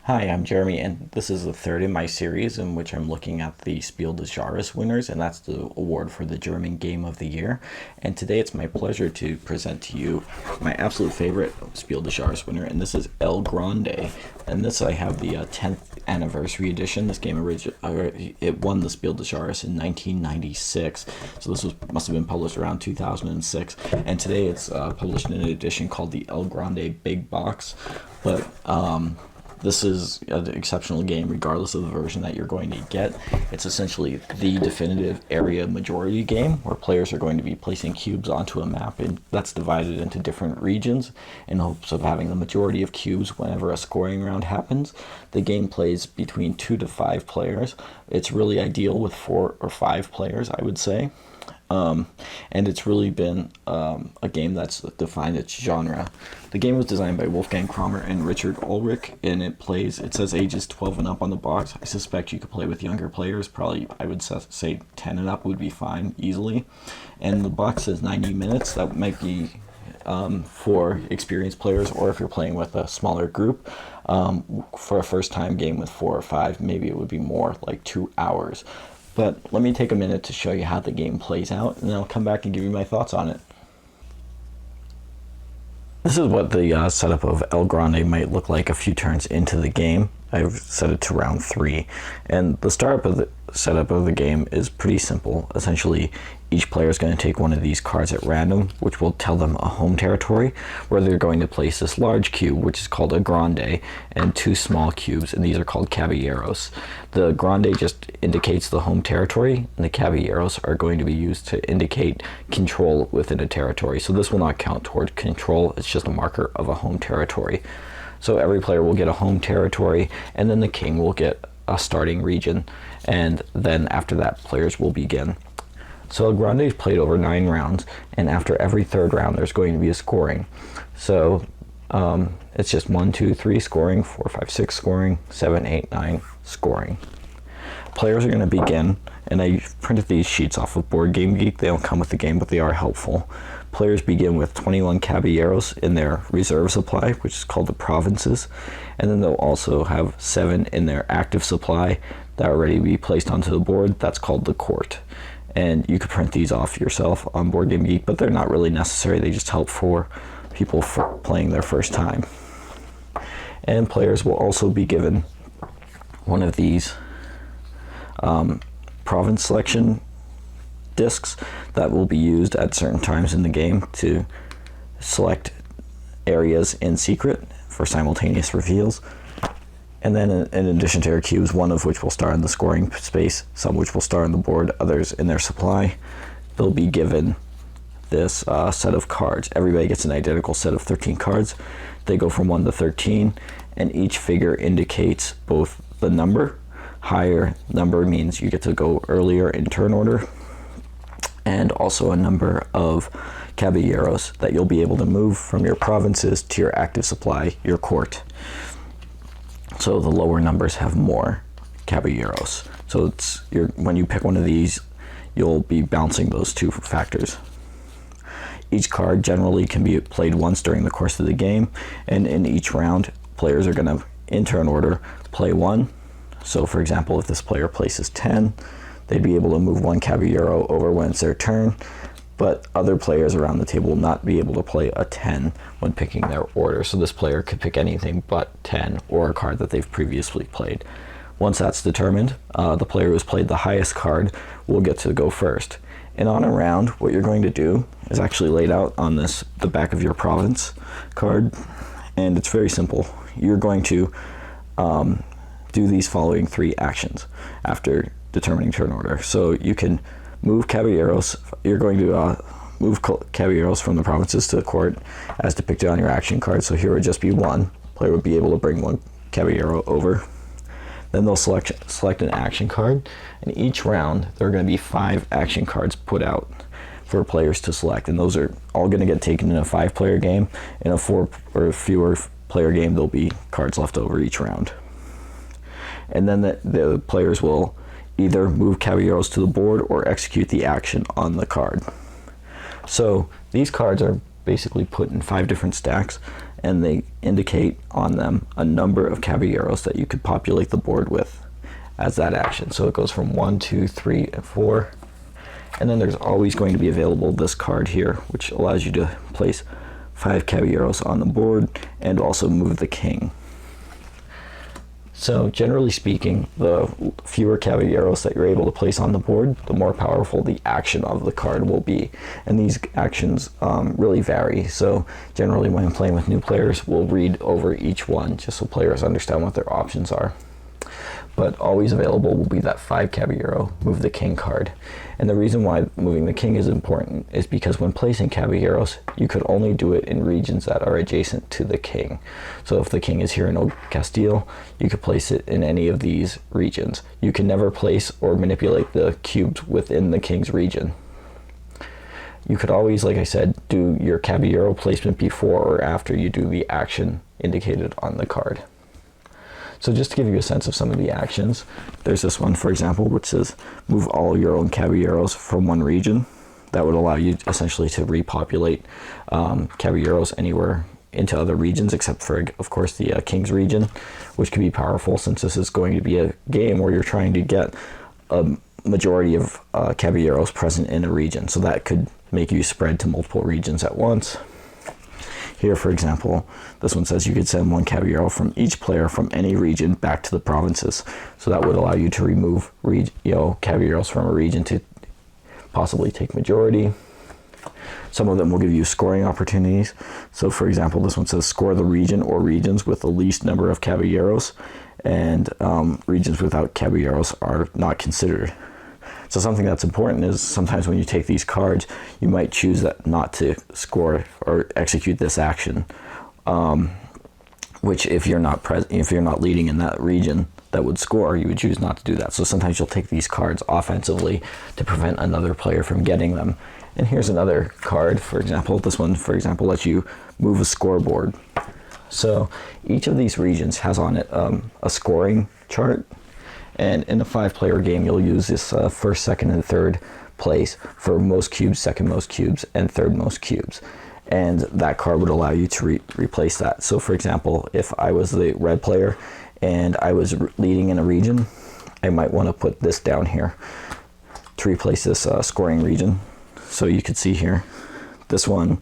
Hi, I'm Jeremy, and this is the third in my series in which I'm looking at the Spiel des Jahres winners, and that's the award for the German Game of the Year. And today it's my pleasure to present to you my absolute favorite Spiel des Jahres winner, and this is El Grande. And this I have the 10th anniversary edition. This game it won the Spiel des Jahres in 1996, so must have been published around 2006. And today it's published in an edition called the El Grande Big Box, but this is an exceptional game regardless of the version that you're going to get. It's essentially the definitive area majority game where players are going to be placing cubes onto a map, and that's divided into different regions in hopes of having the majority of cubes whenever a scoring round happens. The game plays between 2 to 5 players. It's really ideal with 4 or 5 players, I would say. And it's really been a game that's defined its genre. The game was designed by Wolfgang Kramer and Richard Ulrich, and it says ages 12 and up on the box. I suspect you could play with younger players. Probably, I would say 10 and up would be fine, easily. And the box says 90 minutes. That might be for experienced players, or if you're playing with a smaller group. For a first-time game with 4 or 5, maybe it would be more like 2 hours. But let me take a minute to show you how the game plays out, and then I'll come back and give you my thoughts on it. This is what the setup of El Grande might look like a few turns into the game. I've set it to round 3, and the setup of the game is pretty simple. Essentially, each player is going to take one of these cards at random, which will tell them a home territory, where they're going to place this large cube, which is called a Grande, and 2 small cubes, and these are called Caballeros. The Grande just indicates the home territory, and the Caballeros are going to be used to indicate control within a territory. So this will not count toward control, it's just a marker of a home territory. So every player will get a home territory, and then the king will get a starting region, and then after that players will begin. So El Grande is played over 9 rounds, and after every third round there's going to be a scoring. So it's just 1, 2, 3 scoring, 4, 5, 6 scoring, 7, 8, 9 scoring. Players are going to begin, and I printed these sheets off of Board Game Geek. They don't come with the game, but they are helpful. Players begin with 21 Caballeros in their reserve supply, which is called the provinces, and then they'll also have 7 in their active supply that are ready to be placed onto the board. That's called the court. And you could print these off yourself on Board Game Geek, but they're not really necessary. They just help for people playing their first time. And players will also be given one of these province selection discs that will be used at certain times in the game to select areas in secret for simultaneous reveals. And then in addition to their cubes, one of which will start in the scoring space, some which will start on the board, others in their supply, they'll be given this set of cards. Everybody gets an identical set of 13 cards. They go from 1 to 13, and each figure indicates both the number. Higher number means you get to go earlier in turn order, and also a number of Caballeros that you'll be able to move from your provinces to your active supply, your court. So the lower numbers have more Caballeros. So when you pick one of these, you'll be bouncing those 2 factors. Each card generally can be played once during the course of the game, and in each round, players are going to, in turn order, play 1. So for example, if this player places 10, they'd be able to move 1 Caballero over when it's their turn, but other players around the table will not be able to play a 10 when picking their order. So this player could pick anything but 10 or a card that they've previously played. Once that's determined, the player who has played the highest card will get to go first. And on a round, what you're going to do is actually laid out on the back of your province card, and it's very simple. You're going to do these following 3 actions after determining turn order. So you can move Caballeros. You're going to move Caballeros from the provinces to the court as depicted on your action card. So here would just be 1. Player would be able to bring 1 Caballero over. Then they'll select an action card, and each round there are going to be 5 action cards put out for players to select, and those are all going to get taken in a 5-player game. In a 4 or fewer player game, there'll be cards left over each round. And then the players will either move Caballeros to the board or execute the action on the card. So these cards are basically put in 5 different stacks, and they indicate on them a number of caballeros that you could populate the board with as that action. So it goes from 1, 2, 3, and 4. And then there's always going to be available this card here, which allows you to place 5 caballeros on the board and also move the king. So generally speaking, the fewer caballeros that you're able to place on the board, the more powerful the action of the card will be. And these actions really vary. So generally when playing with new players, we'll read over each one just so players understand what their options are. But always available will be that 5 caballero move the king card. And the reason why moving the king is important is because when placing caballeros, you could only do it in regions that are adjacent to the king. So if the king is here in Castile, you could place it in any of these regions. You can never place or manipulate the cubes within the king's region. You could always, like I said, do your caballero placement before or after you do the action indicated on the card. So just to give you a sense of some of the actions, there's this one, for example, which says move all your own caballeros from one region. That would allow you essentially to repopulate caballeros anywhere into other regions, except for, of course, the king's region, which could be powerful since this is going to be a game where you're trying to get a majority of caballeros present in a region. So that could make you spread to multiple regions at once. Here, for example, this one says you could send 1 caballero from each player from any region back to the provinces. So that would allow you to remove caballeros from a region to possibly take majority. Some of them will give you scoring opportunities. So for example, this one says score the region or regions with the least number of caballeros, and regions without caballeros are not considered. So something that's important is sometimes when you take these cards, you might choose that not to score or execute this action, which if you're not leading in that region that would score, you would choose not to do that. So sometimes you'll take these cards offensively to prevent another player from getting them. And here's another card, for example. This one, for example, lets you move a scoreboard. So each of these regions has on it a scoring chart. And in a 5-player game, you'll use this first, second, and third place for most cubes, second most cubes, and third most cubes. And that card would allow you to replace that. So for example, if I was the red player and I was leading in a region, I might want to put this down here to replace this scoring region. So you could see here, this one,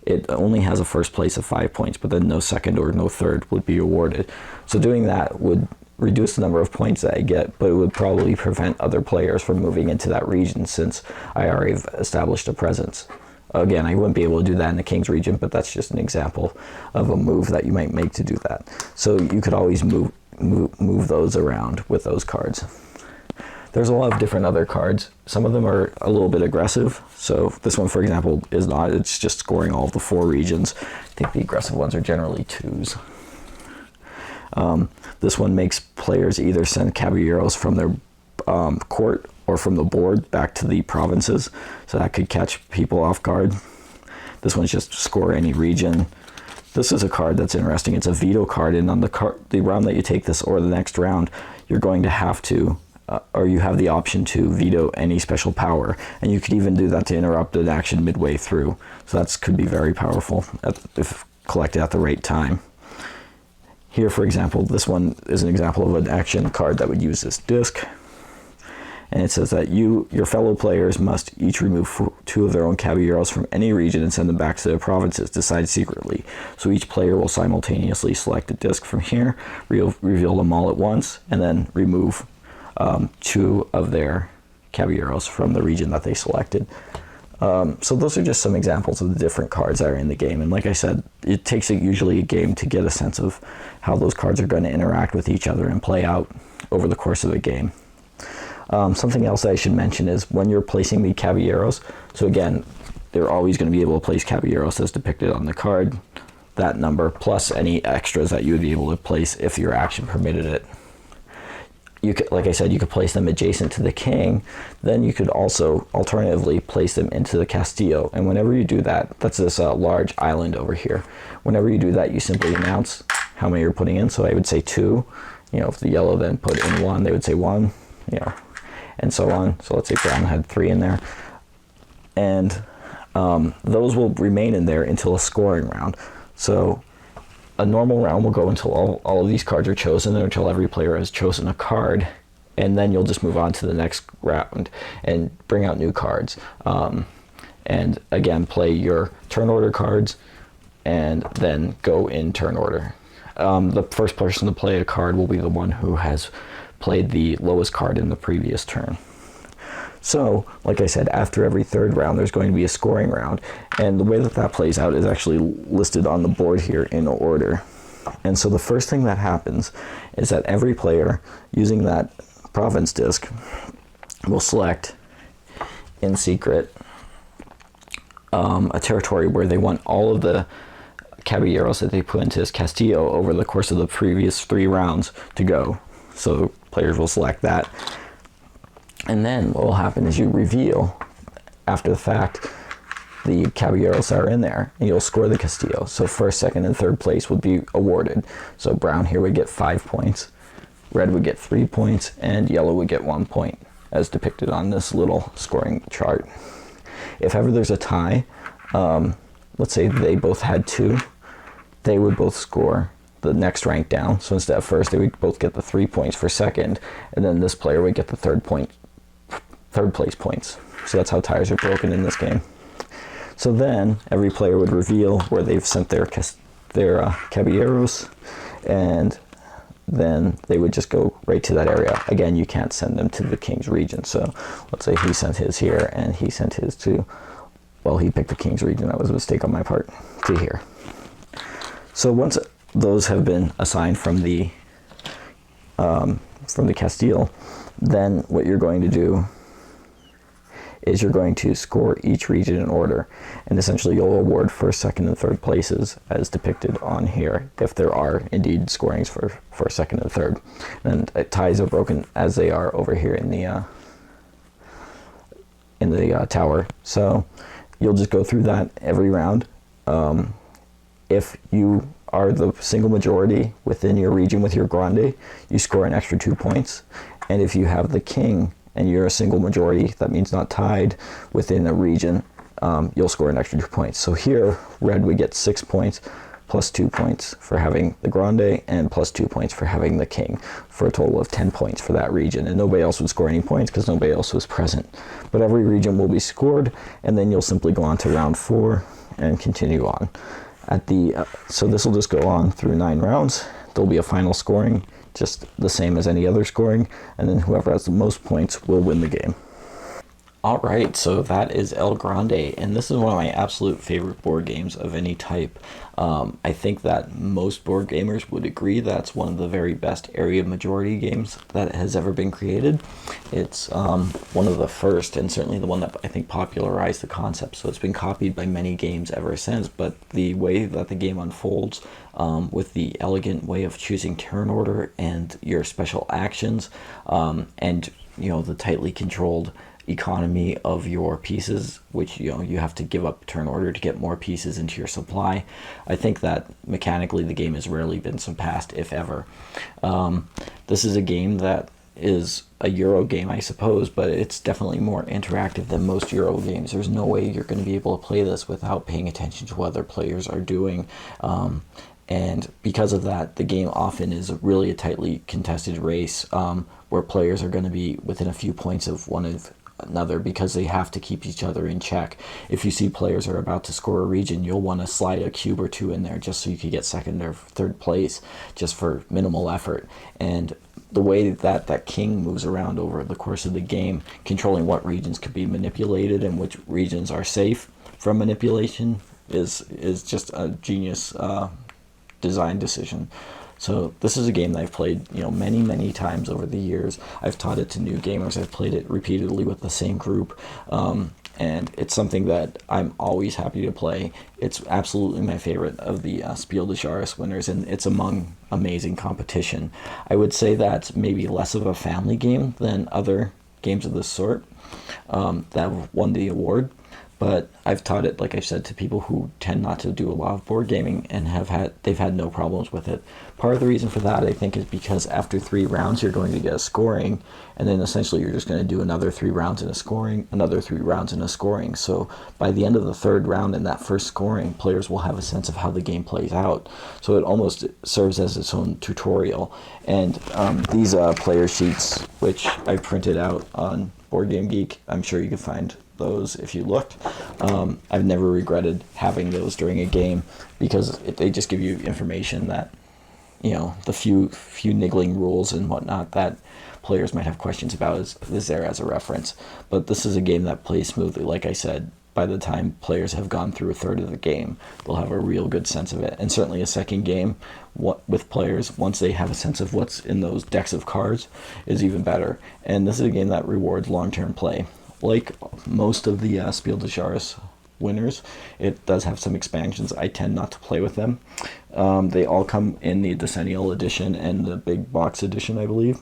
it only has a first place of 5 points, but then no second or no third would be awarded. So doing that would reduce the number of points that I get, but it would probably prevent other players from moving into that region since I already have established a presence. Again, I wouldn't be able to do that in the king's region, but that's just an example of a move that you might make to do that. So you could always move those around with those cards. There's a lot of different other cards. Some of them are a little bit aggressive. So this one, for example, is not. It's just scoring all of the 4 regions. I think the aggressive ones are generally 2s. This one makes players either send caballeros from their court or from the board back to the provinces, so that could catch people off guard. This one's just score any region. This is a card that's interesting. It's a veto card, and on the round that you take this or the next round, you're going to have to, or you have the option to veto any special power, and you could even do that to interrupt an action midway through. So that could be very powerful if collected at the right time. Here, for example, this one is an example of an action card that would use this disc. And it says that your fellow players must each remove 2 of their own caballeros from any region and send them back to their provinces, decide secretly. So each player will simultaneously select a disc from here, reveal them all at once, and then remove 2 of their caballeros from the region that they selected. So those are just some examples of the different cards that are in the game. And like I said, it takes usually a game to get a sense of how those cards are going to interact with each other and play out over the course of the game. Something else that I should mention is when you're placing the caballeros, so again, they're always going to be able to place caballeros as depicted on the card, that number, plus any extras that you would be able to place if your action permitted it. You could, like I said, you could place them adjacent to the king. Then you could also alternatively place them into the Castillo. And whenever you do that, that's this large island over here. Whenever you do that, you simply announce how many you're putting in. So I would say 2. If the yellow then put in 1, they would say 1. And so on. So let's say brown had 3 in there. And those will remain in there until a scoring round. So a normal round will go until all of these cards are chosen, or until every player has chosen a card, and then you'll just move on to the next round and bring out new cards. And again, play your turn order cards, and then go in turn order. The first person to play a card will be the one who has played the lowest card in the previous turn. So, like I said, after every third round, there's going to be a scoring round. And the way that that plays out is actually listed on the board here in order. And so the first thing that happens is that every player, using that province disc, will select in secret a territory where they want all of the caballeros that they put into his castillo over the course of the previous 3 rounds to go. So players will select that. And then what will happen is you reveal, after the fact, the caballeros that are in there, and you'll score the castillo. So first, second, and third place would be awarded. So brown here would get 5 points, red would get 3 points, and yellow would get 1 point, as depicted on this little scoring chart. If ever there's a tie, let's say they both had 2, they would both score the next rank down. So instead of first, they would both get the 3 points for second, and then this player would get the third place points. So that's how ties are broken in this game. So then every player would reveal where they've sent their caballeros, and then they would just go right to that area. Again, you can't send them to the king's region. So let's say he sent his here, and he sent his to, well, he picked the king's region. That was a mistake on my part, to here. So once those have been assigned from the Castile, then what you're going to do is you're going to score each region in order, and essentially you'll award first, second, and third places as depicted on here, if there are indeed scorings for first, second, and third. And ties are broken as they are over here in the tower. So you'll just go through that every round. If you are the single majority within your region with your Grande, you score an extra 2 points. And if you have the king and you're a single majority, that means not tied within a region, you'll score an extra 2 points. So here, red would get 6 points, plus 2 points for having the Grande, and plus 2 points for having the king, for a total of 10 points for that region. And nobody else would score any points because nobody else was present. But every region will be scored, and then you'll simply go on to round 4 and continue on. So this will just go on through 9 rounds. There'll be a final scoring, just the same as any other scoring, and then whoever has the most points will win the game. Alright, so that is El Grande, and this is one of my absolute favorite board games of any type. I think that most board gamers would agree that's one of the very best area majority games that has ever been created. It's one of the first, and certainly the one that I think popularized the concept, so it's been copied by many games ever since, but the way that the game unfolds, with the elegant way of choosing turn order and your special actions, and the tightly controlled economy of your pieces, which you have to give up turn order to get more pieces into your supply. I think that mechanically the game has rarely been surpassed, if ever. This is a game that is a Euro game, I suppose, but it's definitely more interactive than most Euro games. There's no way you're going to be able to play this without paying attention to what other players are doing. And because of that, the game often is really a tightly contested race, where players are going to be within a few points of one of another because they have to keep each other in check. If you see players are about to score a region, you'll want to slide a cube or 2 in there just so you could get second or third place, just for minimal effort. And the way that that king moves around over the course of the game, controlling what regions could be manipulated and which regions are safe from manipulation, is just a genius design decision. So this is a game that I've played, many times over the years. I've taught it to new gamers. I've played it repeatedly with the same group, and it's something that I'm always happy to play. It's absolutely my favorite of the Spiel de Jahres winners, and it's among amazing competition. I would say that's maybe less of a family game than other games of this sort that won the award, But I've taught it, like I said, to people who tend not to do a lot of board gaming and they've had no problems with it. Part of the reason for that, I think, is because after 3 rounds you're going to get a scoring, and then essentially you're just going to do another 3 rounds in a scoring, another 3 rounds in a scoring. So by the end of the 3rd round in that first scoring, players will have a sense of how the game plays out. So it almost serves as its own tutorial. And these player sheets, which I printed out on Board Game Geek, I'm sure you can find those if you looked. I've never regretted having those during a game, because they just give you information that, the few niggling rules and whatnot that players might have questions about is there as a reference. But this is a game that plays smoothly. Like I said, by the time players have gone through a third of the game, they'll have a real good sense of it. And certainly a second game with players, once they have a sense of what's in those decks of cards, is even better. And this is a game that rewards long-term play. Like most of the Spiel des Jahres winners, it does have some expansions. I tend not to play with them. They all come in the Decennial Edition and the Big Box Edition, I believe,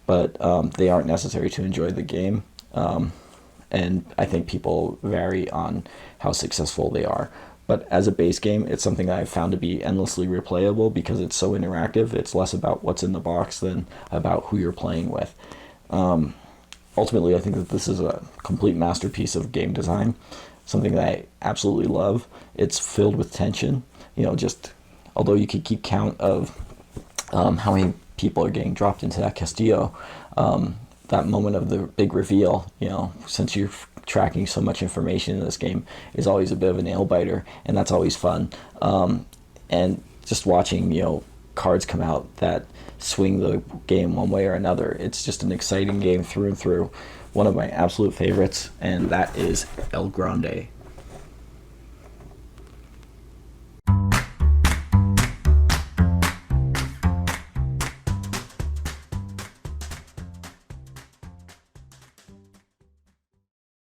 but they aren't necessary to enjoy the game. And I think people vary on how successful they are. But as a base game, it's something that I've found to be endlessly replayable because it's so interactive. It's less about what's in the box than about who you're playing with. Ultimately, I think that this is a complete masterpiece of game design, something that I absolutely love. It's filled with tension. Just although you could keep count of how many people are getting dropped into that Castillo, that moment of the big reveal, since you're tracking so much information in this game, is always a bit of a nail biter, and that's always fun. And just watching, cards come out that swing the game one way or another. It's just an exciting game through and through. One of my absolute favorites, and that is El Grande.